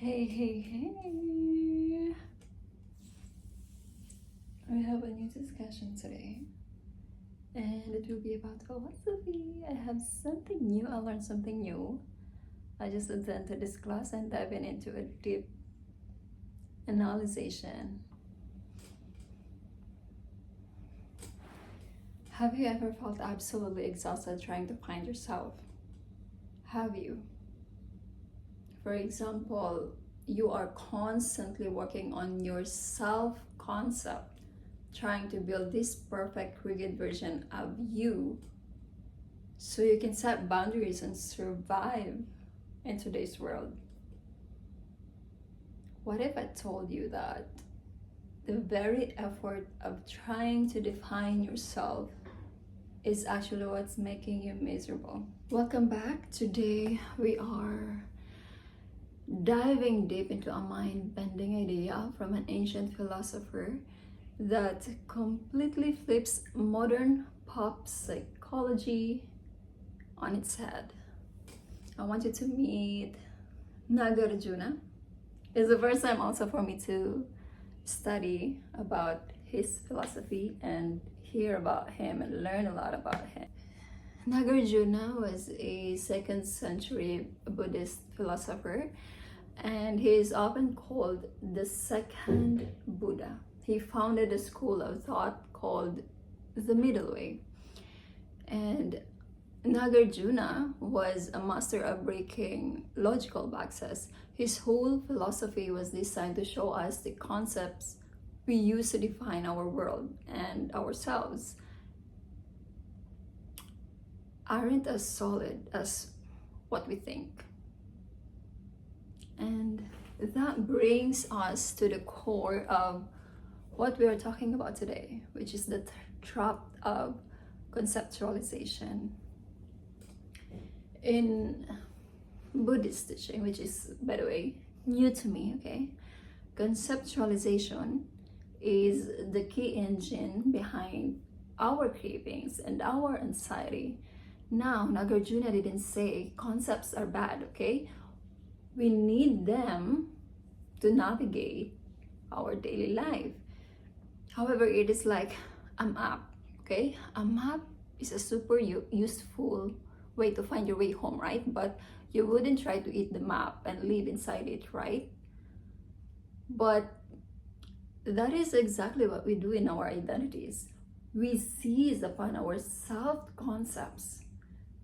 Hey, hey, hey. We have a new discussion today, and it will be about philosophy. I have something new, I learned something new. I just attended this class and diving into a deep analyzation. Have you ever felt absolutely exhausted trying to find yourself? Have you? For example, you are constantly working on your self concept, trying to build this perfect, rigid version of you so you can set boundaries and survive in today's world. What if I told you that the very effort of trying to define yourself is actually what's making you miserable? Welcome back. Today we are diving deep into a mind-bending idea from an ancient philosopher that completely flips modern pop psychology on its head. I want you to meet Nagarjuna. It's the first time also for me to study about his philosophy and hear about him and learn a lot about him. Nagarjuna was a 2nd century Buddhist philosopher, and he is often called the second Buddha. He founded a school of thought called the Middle Way. And Nagarjuna was a master of breaking logical boxes. His whole philosophy was designed to show us the concepts we use to define our world and ourselves aren't as solid as what we think. And that brings us to the core of what we are talking about today, which is the trap of conceptualization. In Buddhist teaching, which is, by the way, new to me, okay? Conceptualization is the key engine behind our cravings and our anxiety. Now, Nagarjuna didn't say concepts are bad, okay? We need them to navigate our daily life. However, it is like a map, okay? A map is a super useful way to find your way home, right? But you wouldn't try to eat the map and live inside it, right? But that is exactly what we do in our identities. We seize upon our self-concepts.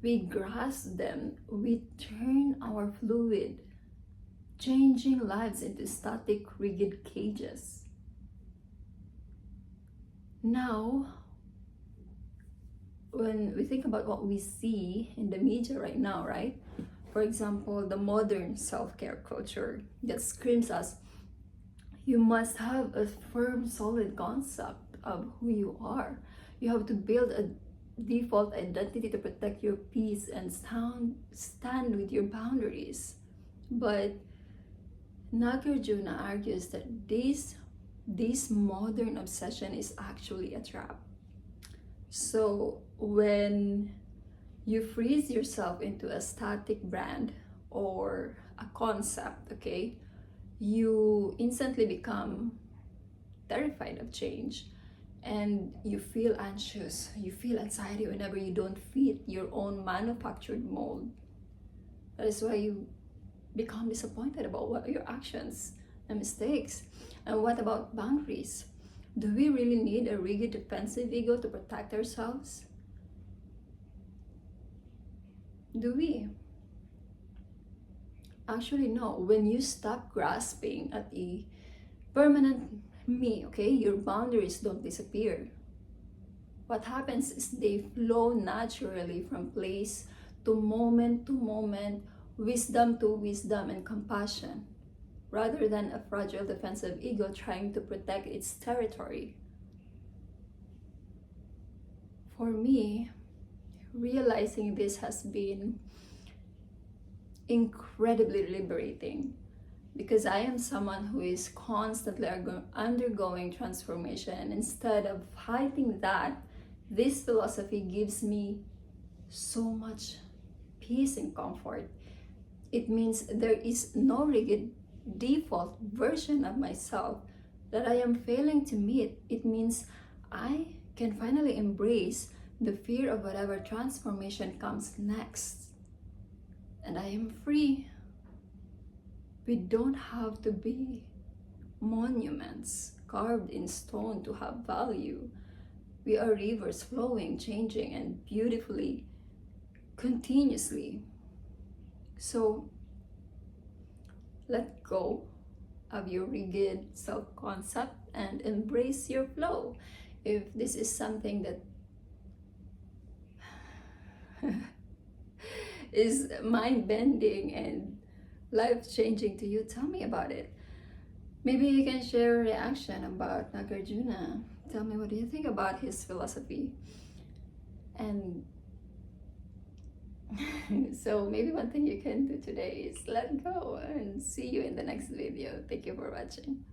We grasp them. We turn our fluid, changing lives into static, rigid cages. Now, when we think about what we see in the media right now, right? For example, the modern self-care culture that screams us, you must have a firm, solid concept of who you are. You have to build a default identity to protect your peace and stand with your boundaries. But Nagarjuna argues that this modern obsession is actually a trap. So when you freeze yourself into a static brand or a concept, okay, you instantly become terrified of change and you feel anxious, you feel anxiety whenever you don't fit your own manufactured mold. That is why you become disappointed about what your actions and mistakes. And what about boundaries? Do we really need a rigid defensive ego to protect ourselves? Do we? Actually, no. When you stop grasping at a permanent me, okay, your boundaries don't disappear. What happens is they flow naturally from place to moment, wisdom to wisdom and compassion, rather than a fragile defensive ego trying to protect its territory. For me, realizing this has been incredibly liberating because I am someone who is constantly undergoing transformation. And instead of fighting that, this philosophy gives me so much peace and comfort. It means there is no rigid default version of myself that I am failing to meet, it means I can finally embrace the fear of whatever transformation comes next. And I am free. We don't have to be monuments carved in stone to have value. We are rivers flowing, changing, and beautifully, continuously. So let go of your rigid self-concept and embrace your flow. If this is something that is mind-bending and life-changing to you, tell me about it. Maybe you can share a reaction about Nagarjuna. Tell me, what do you think about his philosophy? And so maybe one thing you can do today is let go, and see you in the next video. Thank you for watching.